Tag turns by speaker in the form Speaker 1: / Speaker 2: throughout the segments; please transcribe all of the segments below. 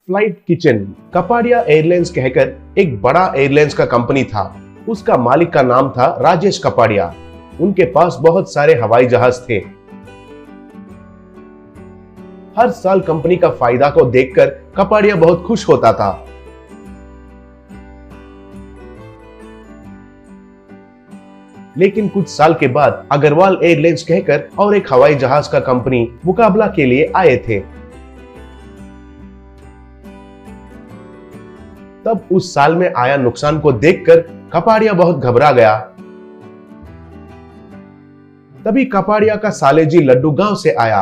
Speaker 1: Flight kitchen Kapadia airlines कहकर एक बड़ा एयरलाइंस का कंपनी था। उसका मालिक का नाम था राजेश कपाडिया। उनके पास बहुत सारे हवाई जहाज थे। हर साल कंपनी का फायदा को देखकर कपाडिया बहुत खुश होता था। लेकिन कुछ साल के बाद अग्रवाल एयरलाइंस कहकर और एक हवाई जहाज का कंपनी मुकाबला के लिए आए थे। तब उस साल में आया नुकसान को देखकर कपाडिया बहुत घबरा गया। तभी कपाडिया का साले जी लड्डू गांव से आया।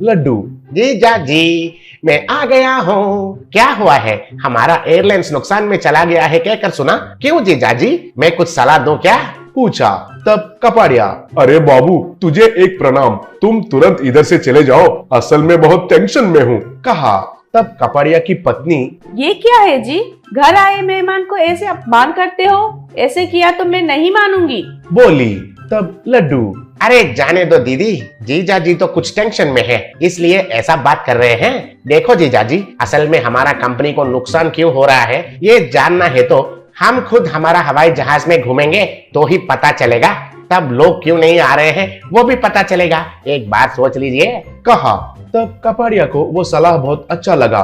Speaker 1: लड्डू,
Speaker 2: जीजा जी, मैं आ गया हूँ। क्या हुआ है? हमारा एयरलाइंस नुकसान में चला गया है कहकर सुना। क्यों जीजा जी, मैं कुछ सलाह दूं क्या?
Speaker 1: पूछा। तब कपाडिया, अरे बाबू, तुझे एक प्रणाम, तुम तुरंत इधर से चले जाओ, असल में बहुत टेंशन में हूँ, कहा। तब कपाडिया की पत्नी,
Speaker 3: ये क्या है जी, घर आए मेहमान को ऐसे अपमान करते हो? ऐसे किया तो मैं नहीं मानूंगी,
Speaker 1: बोली। तब लड्डू,
Speaker 2: अरे जाने दो दीदी, जीजा जी तो कुछ टेंशन में है, इसलिए ऐसा बात कर रहे हैं। देखो जीजा जी, असल में हमारा कंपनी को नुकसान क्यों हो रहा है ये जानना है तो हम खुद हमारा हवाई जहाज में घूमेंगे तो ही पता चलेगा। तब लोग क्यों नहीं आ रहे हैं वो भी पता चलेगा। एक बार सोच लीजिए,
Speaker 1: कहा। तब कपाडिया को वो सलाह बहुत अच्छा लगा।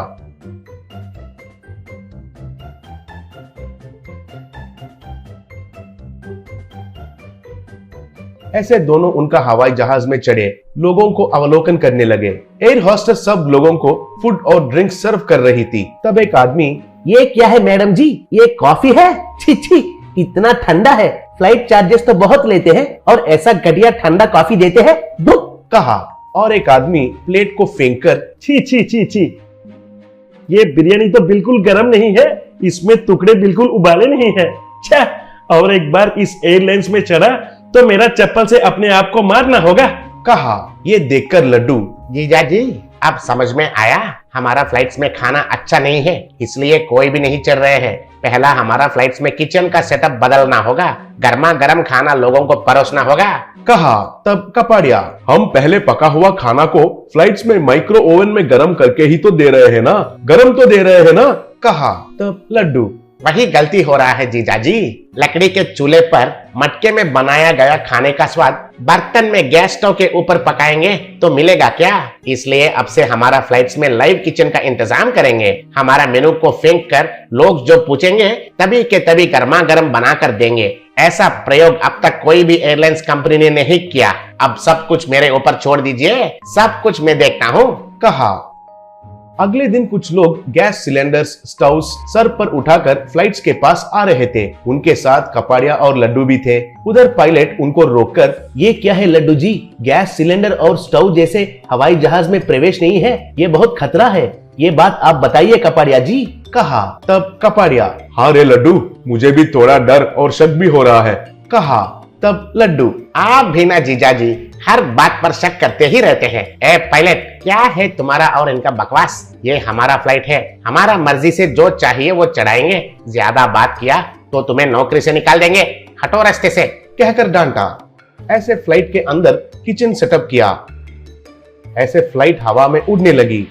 Speaker 1: ऐसे दोनों उनका हवाई जहाज में चढ़े लोगों को अवलोकन करने लगे। एयर होस्टेस सब लोगों को फूड और ड्रिंक सर्व कर रही थी। तब एक आदमी,
Speaker 4: ये क्या है मैडम जी, ये कॉफी है? छी छी, इतना ठंडा है, फ्लाइट चार्जेस तो बहुत लेते हैं और ऐसा घटिया ठंडा कॉफी देते हैं,
Speaker 1: कहा। और एक आदमी प्लेट को फेंककर, छी छी छी छी, ये बिरयानी तो बिल्कुल गर्म नहीं है, इसमें टुकड़े बिल्कुल उबाले नहीं है। छह, और एक बार इस एयरलाइंस में चढ़ा तो मेरा चप्पल से अपने आप को मारना होगा, कहा। ये देखकर लड्डू,
Speaker 2: जीजा जी अब समझ में आया, हमारा फ्लाइट्स में खाना अच्छा नहीं है इसलिए कोई भी नहीं चल रहे हैं। पहला हमारा फ्लाइट्स में किचन का सेटअप बदलना होगा, गर्मा गर्म खाना लोगों को परोसना होगा,
Speaker 1: कहा। तब कपाडिया, हम पहले पका हुआ खाना को फ्लाइट्स में माइक्रो ओवन में गर्म करके ही तो दे रहे हैं ना, गर्म तो दे रहे हैं ना, कहा। तब लड्डू,
Speaker 2: वही गलती हो रहा है जीजा जी। लकड़ी के चूल्हे पर मटके में बनाया गया खाने का स्वाद बर्तन में गैस स्टोव के ऊपर पकाएंगे तो मिलेगा क्या? इसलिए अब से हमारा फ्लाइट्स में लाइव किचन का इंतजाम करेंगे। हमारा मेनू को फेंक कर लोग जो पूछेंगे तभी के तभी गर्मा गर्म बना कर देंगे। ऐसा प्रयोग अब तक कोई भी एयरलाइंस कंपनी ने नहीं किया। अब सब कुछ मेरे ऊपर छोड़ दीजिए, सब कुछ मैं देखता हूँ,
Speaker 1: कहा। अगले दिन कुछ लोग गैस सिलेंडर्स, स्टोव्स सर पर उठाकर फ्लाइट्स के पास आ रहे थे। उनके साथ कपाडिया और लड्डू भी थे। उधर पायलट उनको रोककर,
Speaker 4: ये क्या है लड्डू जी, गैस सिलेंडर और स्टोव जैसे हवाई जहाज में प्रवेश नहीं है, ये बहुत खतरा है, ये बात आप बताइए कपाडिया जी,
Speaker 1: कहा। तब कपाडिया, हाँ रे लड्डू, मुझे भी थोड़ा डर और शक भी हो रहा है, कहा। तब लड्डू,
Speaker 2: आप भी ना जीजा जी हर बात पर शक करते ही रहते हैं। ए पायलट, क्या है तुम्हारा और इनका बकवास? ये हमारा फ्लाइट है, हमारा मर्जी से जो चाहिए वो चढ़ाएंगे। ज्यादा बात किया तो तुम्हें नौकरी से निकाल देंगे, हटो रास्ते से,
Speaker 1: कहकर डांटा। ऐसे फ्लाइट के अंदर किचन सेटअप किया। ऐसे फ्लाइट हवा में उड़ने लगी।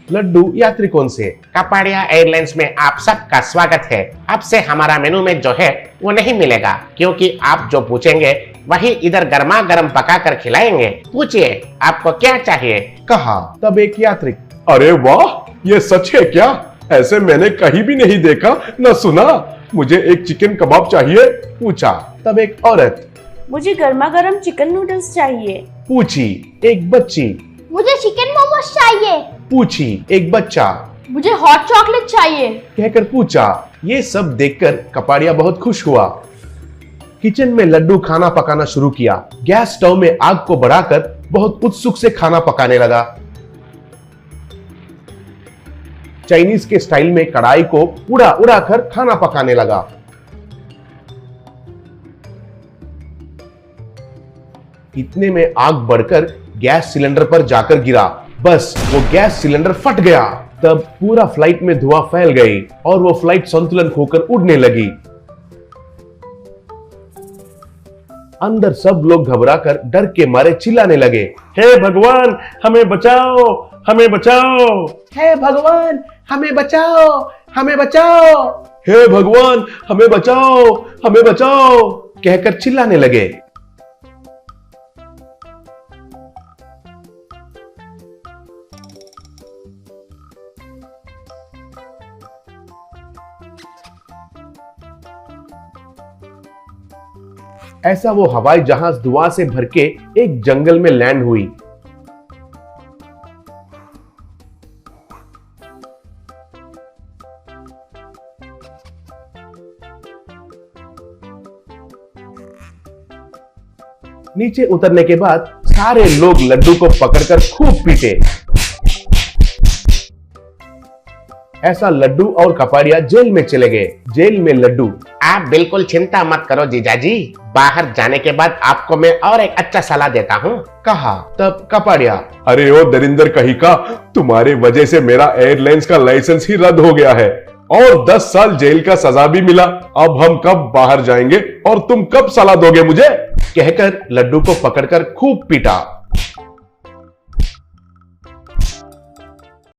Speaker 1: लड्डू यात्रिकों से,
Speaker 2: कपाडिया एयरलाइंस में आप सबका स्वागत है। अब से हमारा मेनू में जो है वो नहीं मिलेगा, क्योंकि आप जो पूछेंगे वही इधर गर्मा गर्म पका कर खिलाएंगे। पूछिए आपको क्या चाहिए,
Speaker 1: कहा। तब एक यात्रिक, अरे वाह, ये सच है क्या? ऐसे मैंने कहीं भी नहीं देखा न सुना, मुझे एक चिकन कबाब चाहिए, पूछा। तब एक औरत,
Speaker 3: मुझे गर्मा गर्म चिकन नूडल्स चाहिए,
Speaker 1: पूछी। एक बच्ची,
Speaker 5: मुझे चिकन मोमोज चाहिए,
Speaker 1: पूछी। एक बच्चा,
Speaker 5: मुझे हॉट चॉकलेट चाहिए,
Speaker 1: कहकर पूछा। ये सब देखकर कपाडिया बहुत खुश हुआ। किचन में लड्डू खाना पकाना शुरू किया। गैस स्टोव में आग को बढ़ाकर बहुत उत्सुक से खाना पकाने लगा। चाइनीज के स्टाइल में कढ़ाई को उड़ा उड़ा कर खाना पकाने लगा। इतने में आग बढ़कर गैस सिलेंडर पर जाकर गिरा। बस वो गैस सिलेंडर फट गया। तब पूरा फ्लाइट में धुआं फैल गई और वो फ्लाइट संतुलन खोकर उड़ने लगी। अंदर सब लोग घबराकर डर के मारे चिल्लाने लगे, हे भगवान, हमें बचाओ, हमें बचाओ,
Speaker 4: हे भगवान हमें बचाओ, हमें बचाओ।
Speaker 1: हे भगवान हमें बचाओ, हमें बचाओ कहकर चिल्लाने लगे। ऐसा वो हवाई जहाज धुआं से भर के एक जंगल में लैंड हुई। नीचे उतरने के बाद सारे लोग लड्डू को पकड़कर खूब पीटे। ऐसा लड्डू और कपाड़िया जेल में चले गए। जेल में लड्डू,
Speaker 2: आप बिल्कुल चिंता मत करो जीजाजी, बाहर जाने के बाद आपको मैं और एक अच्छा सलाह देता हूँ।
Speaker 1: कहा। तब कपाड़िया, अरे ओ दरिंदर कहीं का, तुम्हारे वजह से मेरा एयरलाइंस का लाइसेंस ही रद्द हो गया है और 10 साल जेल का सजा भी मिला। अब हम कब बाहर जाएंगे और तुम कब सलाह दोगे मुझे? कहकर लड्डू को पकड़कर खूब पीटा।